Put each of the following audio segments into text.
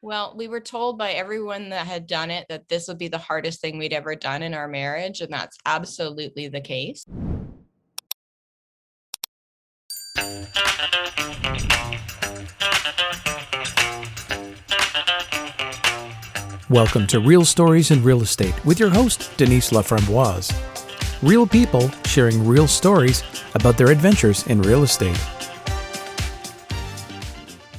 Well, we were told by everyone that had done it that this would be the hardest thing we'd ever done in our marriage, and that's absolutely the case. Welcome to Real Stories in Real Estate with your host, Denise Laframboise. Real people sharing real stories about their adventures in real estate.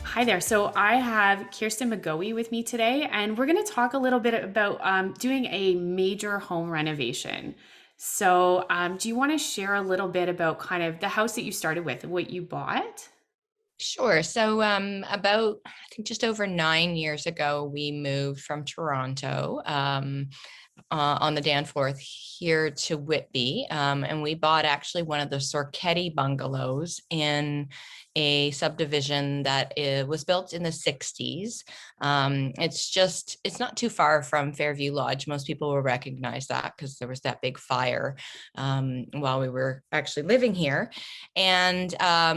Hi there. So I have KIRSTEN MCGOEY with me today, and we're going to talk a little bit about doing a major home renovation. So do you want to share a little bit about kind of the house that you started with, what you bought? Sure. So, about, I think just over 9 years ago, we moved from Toronto on the Danforth here to Whitby. And we bought actually one of the Sorchetti bungalows in a subdivision that was built in the 60s. It's not too far from Fairview Lodge. Most people will recognize that because there was that big fire while we were actually living here. And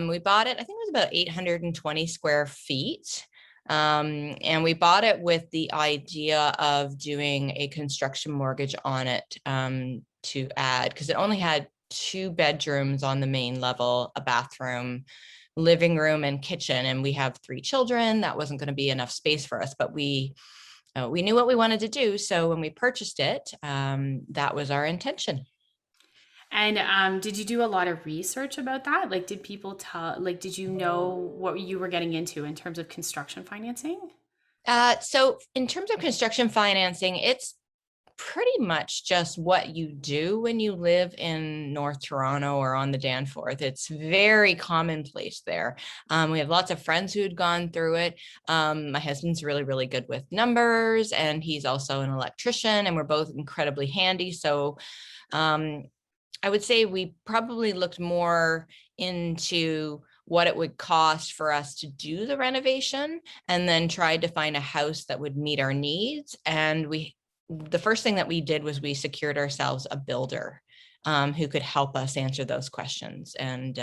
we bought it, I think it was about 820 square feet. And we bought it with the idea of doing a construction mortgage on it to add, because it only had 2 bedrooms on the main level, a bathroom, living room, and kitchen. And we have 3 children. That wasn't going to be enough space for us, but we knew what we wanted to do. So when we purchased it, that was our intention. And did you do a lot of research about that? Like, did people did you know what you were getting into in terms of construction financing? So in terms of construction financing, it's pretty much just what you do when you live in North Toronto or on the Danforth. It's very commonplace there. We have lots of friends who had gone through it. My husband's really, really good with numbers, and he's also an electrician, and we're both incredibly handy. So I would say we probably looked more into what it would cost for us to do the renovation, and then tried to find a house that would meet our needs. And the first thing that we did was we secured ourselves a builder who could help us answer those questions. And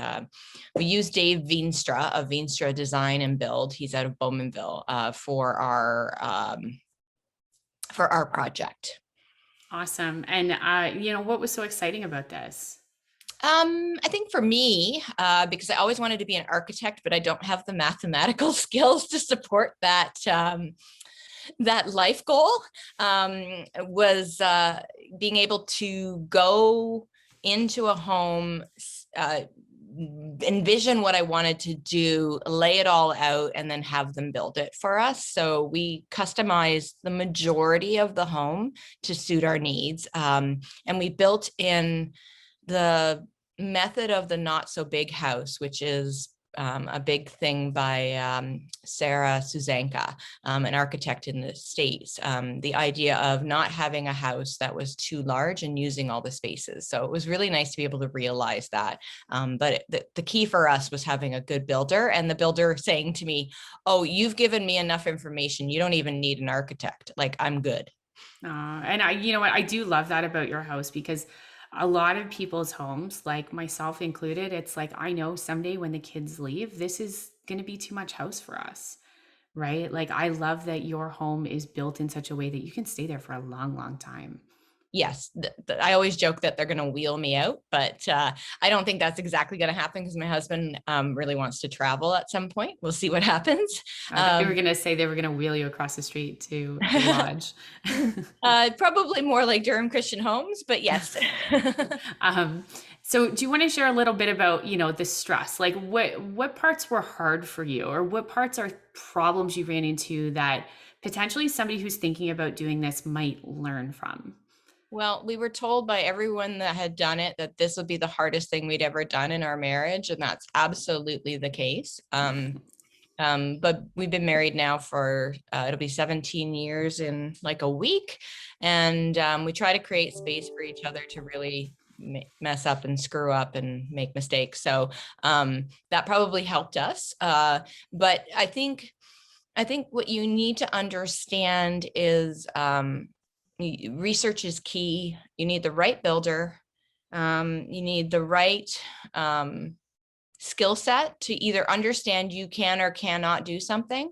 we used Dave Veenstra of Veenstra Design and Build. He's out of Bowmanville for our project. Awesome. And what was so exciting about this? I think for me, because I always wanted to be an architect, but I don't have the mathematical skills to support that life goal, was being able to go into a home, envision what I wanted to do, lay it all out, and then have them build it for us. So we customized the majority of the home to suit our needs. And we built in the method of the not so big house, which is a big thing by Sarah Suzanka, an architect in the States. The idea of not having a house that was too large and using all the spaces. So it was really nice to be able to realize that. But the key for us was having a good builder, and the builder saying to me, "Oh, you've given me enough information. You don't even need an architect. Like, I'm good." And you know what, I do love that about your house, because a lot of people's homes, like myself included, it's like, I know someday when the kids leave, this is going to be too much house for us, right? Like, I love that your home is built in such a way that you can stay there for a long, long time. Yes, I always joke that they're going to wheel me out, but I don't think that's exactly going to happen because my husband really wants to travel at some point. We'll see what happens. They were going to say they were going to wheel you across the street to the lodge. Probably more like Durham Christian Homes, but yes. um, so do you want to share a little bit about, the stress? Like, what parts were hard for you, or what parts are problems you ran into that potentially somebody who's thinking about doing this might learn from? Well, we were told by everyone that had done it that this would be the hardest thing we'd ever done in our marriage, and that's absolutely the case. But we've been married now for it'll be 17 years in like a week, and we try to create space for each other to really mess up and screw up and make mistakes. So that probably helped us. But I think what you need to understand is research is key. You need the right builder. You need the right skill set to either understand you can or cannot do something.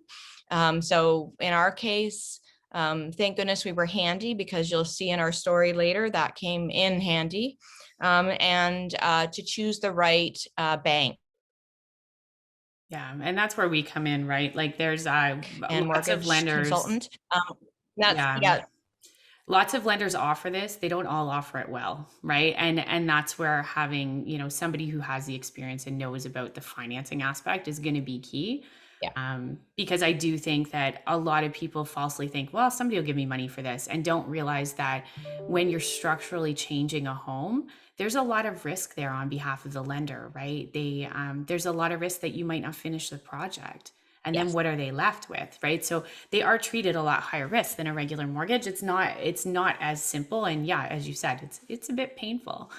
So in our case, thank goodness we were handy, because you'll see in our story later that came in handy, and to choose the right bank Yeah, and that's where we come in, right? Like there's and lots of mortgage lenders. consultant. That's, Yeah. yeah, Lots of lenders offer this. They don't all offer it well, right? And that's where having, somebody who has the experience and knows about the financing aspect is going to be key. yeah, Because I do think that a lot of people falsely think, well, somebody will give me money for this, and don't realize that when you're structurally changing a home, there's a lot of risk there on behalf of the lender, right? There's a lot of risk that you might not finish the project. And then yes. what are they left with, right? So they are treated a lot higher risk than a regular mortgage. It's not as simple. And yeah, as you said, it's a bit painful.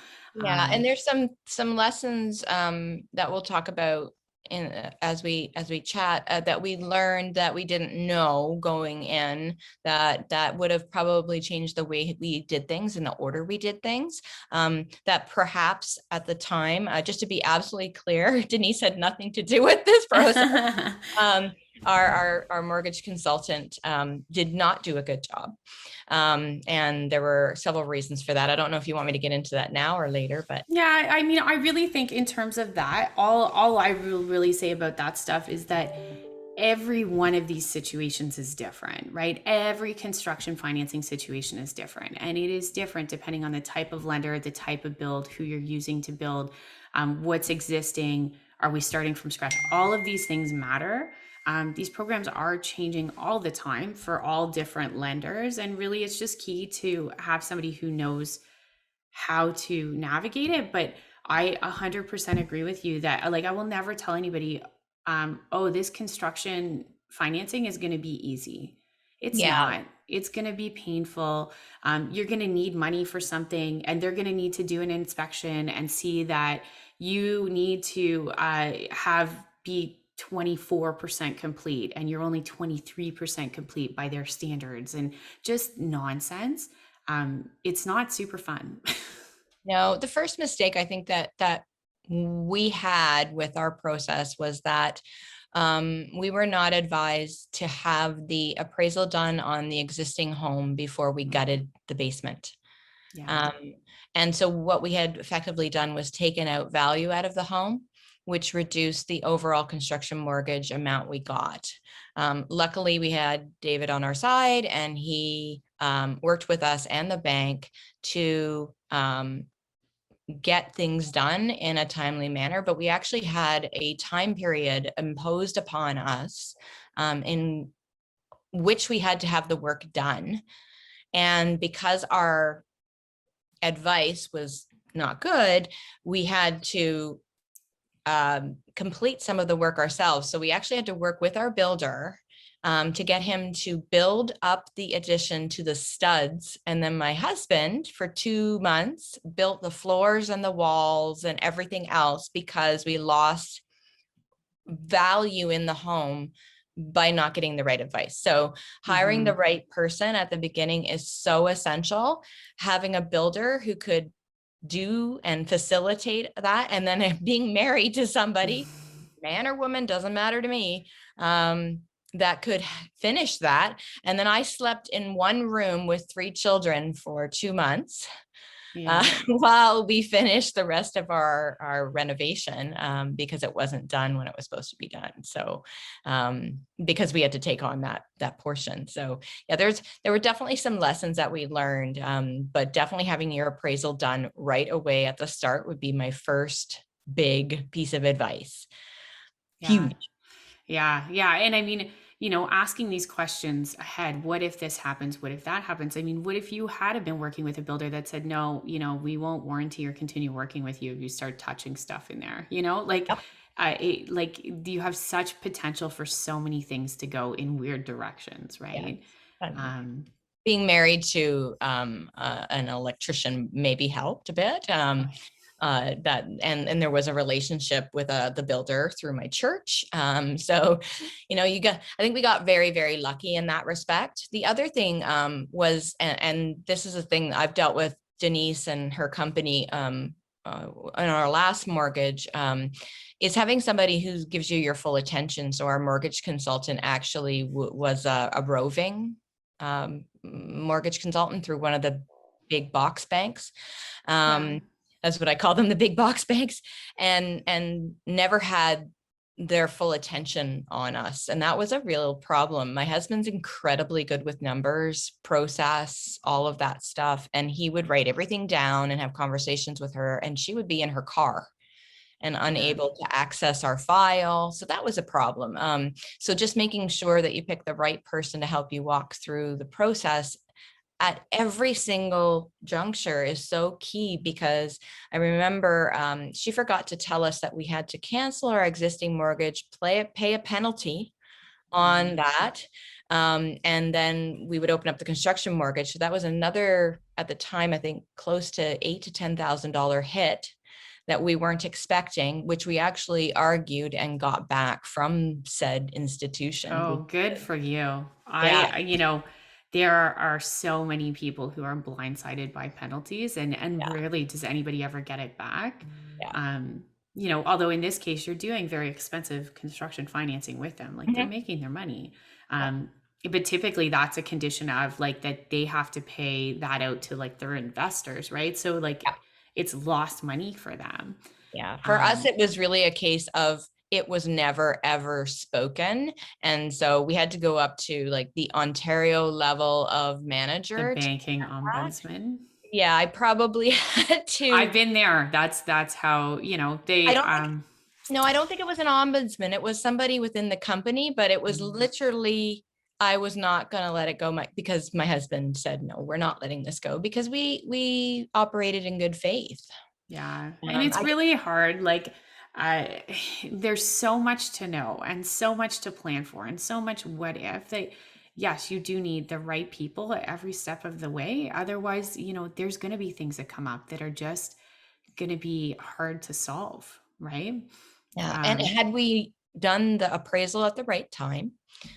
Yeah, and there's some lessons that we'll talk about in as we chat, that we learned that we didn't know going in, that would have probably changed the way we did things and the order we did things. That perhaps at the time, just to be absolutely clear, Denise had nothing to do with this process. Our mortgage consultant did not do a good job. And there were several reasons for that. I don't know if you want me to get into that now or later, but Yeah, I mean, I really think in terms of that, all I will really say about that stuff is that every one of these situations is different, right? Every construction financing situation is different, and it is different depending on the type of lender, the type of build, who you're using to build, what's existing, are we starting from scratch? All of these things matter. These programs are changing all the time for all different lenders, and really it's just key to have somebody who knows how to navigate it. But I 100% agree with you that, like, I will never tell anybody, oh, this construction financing is going to be easy. It's yeah, not. It's going to be painful. You're going to need money for something, and they're going to need to do an inspection and see that you need to be 24% complete, and you're only 23% complete by their standards, and just nonsense. It's not super fun. no, the first mistake I think that we had with our process was that we were not advised to have the appraisal done on the existing home before we gutted the basement. Yeah. Um, and so what we had effectively done was taken out value out of the home, which reduced the overall construction mortgage amount we got. Luckily, we had David on our side, and he worked with us and the bank to get things done in a timely manner. But we actually had a time period imposed upon us in which we had to have the work done. And because our advice was not good, we had to complete some of the work ourselves. So we actually had to work with our builder to get him to build up the addition to the studs. And then my husband, for 2 months, built the floors and the walls and everything else, because we lost value in the home by not getting the right advice. So hiring the right person at the beginning is so essential. Having a builder who could do and facilitate that, and then being married to somebody, man or woman, doesn't matter to me, that could finish that. And then I slept in one room with 3 children for 2 months Yeah. while we finished the rest of our renovation, because it wasn't done when it was supposed to be done. So because we had to take on that portion. So yeah, there were definitely some lessons that we learned, but definitely having your appraisal done right away at the start would be my first big piece of advice. Yeah. Huge. Yeah. And I mean, asking these questions ahead, what if this happens? What if that happens? I mean, what if you had been working with a builder that said, no, we won't warranty or continue working with you if you start touching stuff in there, like, Yep. like you have such potential for so many things to go in weird directions, Yeah. right? Um, Being married to an electrician maybe helped a bit. That and there was a relationship with the builder through my church. So, I think we got very, very lucky in that respect. The other thing was, and this is a thing I've dealt with Denise and her company in our last mortgage, is having somebody who gives you your full attention. So our mortgage consultant actually was a roving mortgage consultant through one of the big box banks. Yeah. That's what I call them, the big box banks, and never had their full attention on us. And that was a real problem. My husband's incredibly good with numbers, process, all of that stuff. And he would write everything down and have conversations with her, and she would be in her car and Yeah. unable to access our file. So that was a problem. So just making sure that you pick the right person to help you walk through the process at every single juncture is so key, because I remember she forgot to tell us that we had to cancel our existing mortgage, pay a penalty on that. And then we would open up the construction mortgage. So that was another, at the time, I think close to $8,000 to $10,000 hit that we weren't expecting, which we actually argued and got back from said institution. Oh, good for you. Yeah. There are so many people who are blindsided by penalties, and Yeah. rarely does anybody ever get it back. Yeah. Although in this case, you're doing very expensive construction financing with them, like they're Mhm. making their money. But typically that's a condition of like that they have to pay that out to like their investors, right? So like it's lost money for them. Yeah. For us, Um, it was really a case of it was never ever spoken. And so we had to go up to like the Ontario level of the manager. banking ombudsman. Yeah, I probably had to. I've been there. That's how, I they don't think, no, I don't think it was an ombudsman. It was somebody within the company, but it was literally, I was not going to let it go because my husband said, no, we're not letting this go, because we operated in good faith. yeah. And it's really hard. Like I there's so much to know and so much to plan for and so much what if that yes, you do need the right people at every step of the way. Otherwise, there's going to be things that come up that are just going to be hard to solve, right? Yeah. And Um, had we done the appraisal at the right time,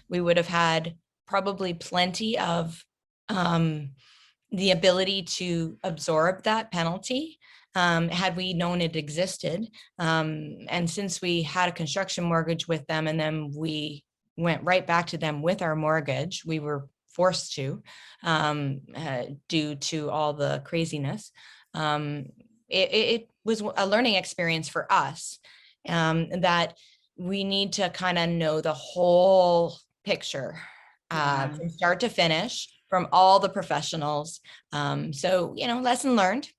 we would have had probably plenty of the ability to absorb that penalty, had we known it existed. And since we had a construction mortgage with them and then we went right back to them with our mortgage, we were forced to, due to all the craziness. Um, it was a learning experience for us, that we need to kind of know the whole picture, yeah. from start to finish, from all the professionals. So, lesson learned.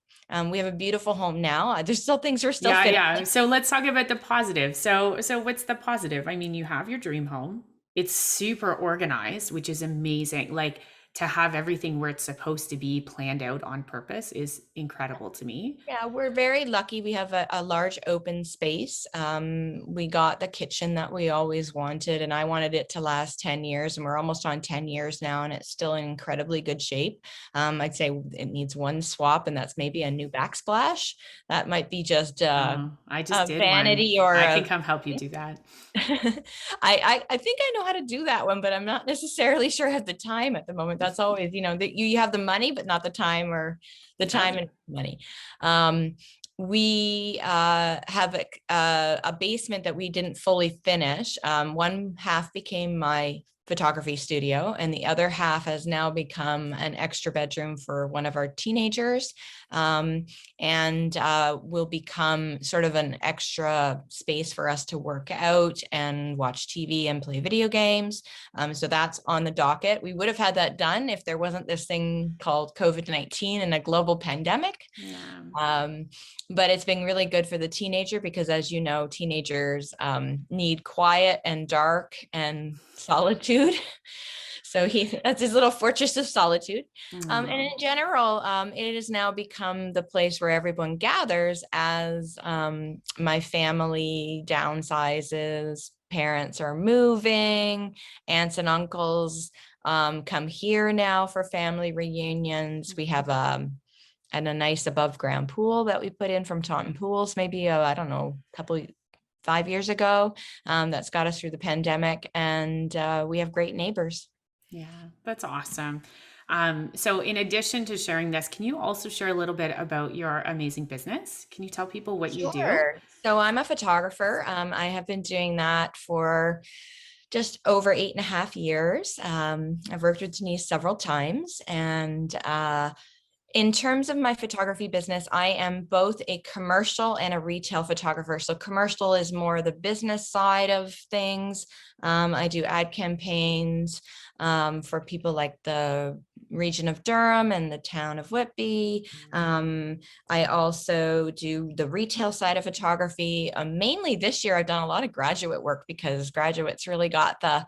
We have a beautiful home now. There's still things we're still Yeah, finishing. yeah. So let's talk about the positive. So what's the positive? I mean, you have your dream home. It's super organized, which is amazing. Like to have everything where it's supposed to be planned out on purpose is incredible to me. Yeah, we're very lucky. We have a large open space. We got the kitchen that we always wanted, and I wanted it to last 10 years, and we're almost on 10 years now, and it's still in incredibly good shape. I'd say it needs one swap, and that's maybe a new backsplash. That might be just I just a did one. vanity or I can a come help you do that. I think I know how to do that one, but I'm not necessarily sure I have the time at the moment. That's always, that you have the money, but not the time, or the time and money. We have a basement that we didn't fully finish. One half became my photography studio, and the other half has now become an extra bedroom for one of our teenagers, and will become sort of an extra space for us to work out and watch TV and play video games. So that's on the docket. We would have had that done if there wasn't this thing called COVID-19 and a global pandemic. Yeah. But it's been really good for the teenager, because as you know, teenagers need quiet and dark and solitude. So that's his little fortress of solitude. And in general, it has now become the place where everyone gathers as my family downsizes, parents are moving, aunts and uncles come here now for family reunions. We have and a nice above ground pool that we put in from Taunton Pools, maybe, I don't know, 5 years ago, that's got us through the pandemic, and we have great neighbors. Yeah, that's awesome. So in addition to sharing this, can you also share a little bit about your amazing business? Can you tell people what you do? Sure. So I'm a photographer. I have been doing that for just over 8.5 years. I've worked with Denise several times, and in terms of my photography business, I am both a commercial and a retail photographer. So commercial is more the business side of things. I do ad campaigns for people like the region of Durham and the town of Whitby. I also do the retail side of photography. Mainly this year, I've done a lot of graduate work because graduates really got the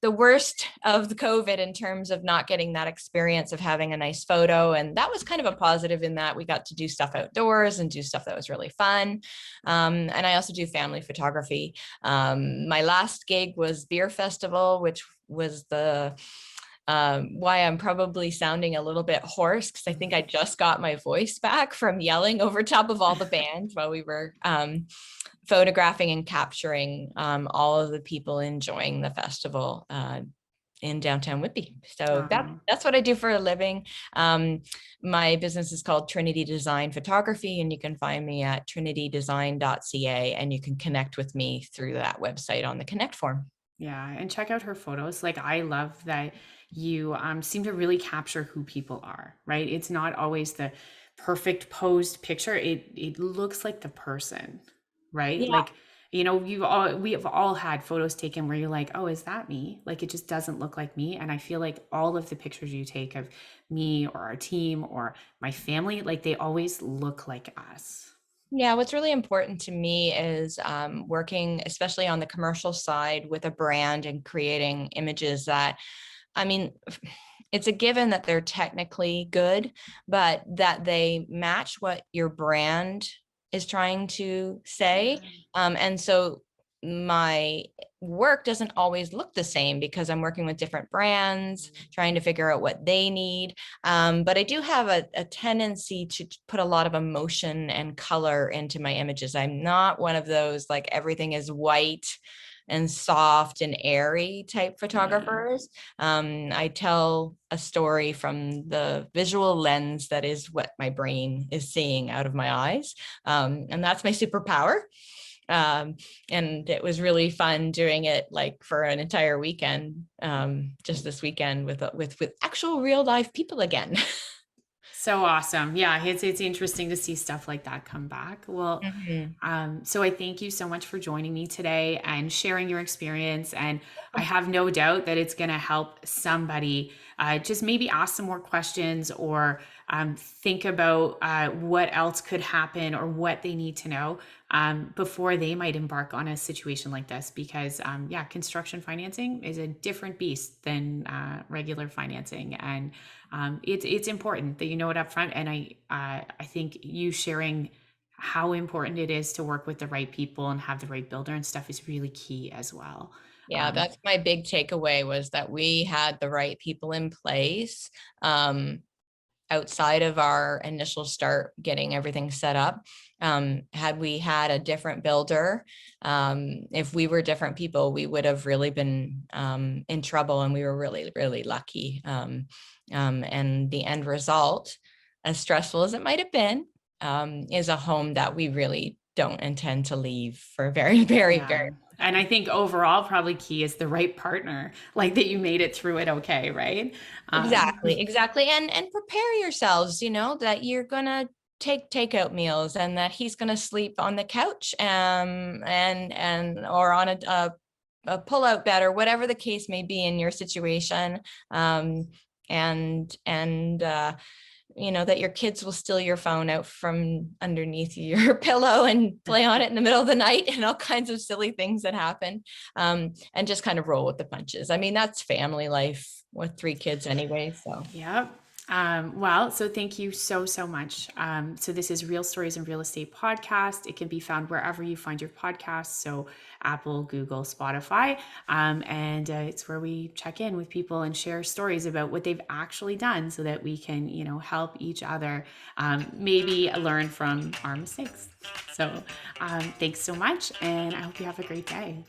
the worst of the COVID in terms of not getting that experience of having a nice photo. And that was kind of a positive in that we got to do stuff outdoors and do stuff that was really fun. And I also do family photography. My last gig was Beer Festival, which was the why I'm probably sounding a little bit hoarse, because I think I just got my voice back from yelling over top of all the bands while we were photographing and capturing all of the people enjoying the festival in downtown Whitby. So that's what I do for a living. My business is called Trinity Design Photography, and you can find me at trinitydesign.ca, and you can connect with me through that website on the connect form. Yeah, and check out her photos. Like, I love that you seem to really capture who people are, right? It's not always the perfect posed picture. It looks like the person, right? Yeah. Like, we have all had photos taken where you're like, oh, is that me? Like, it just doesn't look like me. And I feel like all of the pictures you take of me or our team or my family, like, they always look like us. Yeah, what's really important to me is working, especially on the commercial side, with a brand and creating images that, I mean, it's a given that they're technically good, but that they match what your brand is trying to say. And so my work doesn't always look the same because I'm working with different brands, trying to figure out what they need. But I do have a tendency to put a lot of emotion and color into my images. I'm not one of those like everything is white and soft and airy type photographers. I tell a story from the visual lens that is what my brain is seeing out of my eyes. And that's my superpower. And it was really fun doing it like for an entire weekend, just this weekend with actual real life people again. So awesome. Yeah, it's interesting to see stuff like that come back. Well, so I thank you so much for joining me today and sharing your experience. And I have no doubt that it's going to help somebody just maybe ask some more questions or think about what else could happen or what they need to know before they might embark on a situation like this. Because yeah, construction financing is a different beast than regular financing, and it's important that you know it up front. And I think you sharing how important it is to work with the right people and have the right builder and stuff is really key as well. Yeah, that's my big takeaway, was that we had the right people in place outside of our initial start getting everything set up. Had we had a different builder, if we were different people, we would have really been in trouble, and we were really, really lucky. And the end result, as stressful as it might have been, is a home that we really don't intend to leave for a very, very, very. And I think overall, probably key is the right partner, like that you made it through it okay, right? Exactly. And prepare yourselves, that you're gonna take takeout meals, and that he's gonna sleep on the couch and or on a pull-out bed, or whatever the case may be in your situation. That your kids will steal your phone out from underneath your pillow and play on it in the middle of the night, and all kinds of silly things that happen, and just kind of roll with the punches. I mean, that's family life with 3 kids anyway. So Yep. Well, so thank you so, so much. So this is Real Stories in Real Estate podcast. It can be found wherever you find your podcasts. So Apple, Google, Spotify. And it's where we check in with people and share stories about what they've actually done so that we can, help each other, maybe learn from our mistakes. So thanks so much. And I hope you have a great day.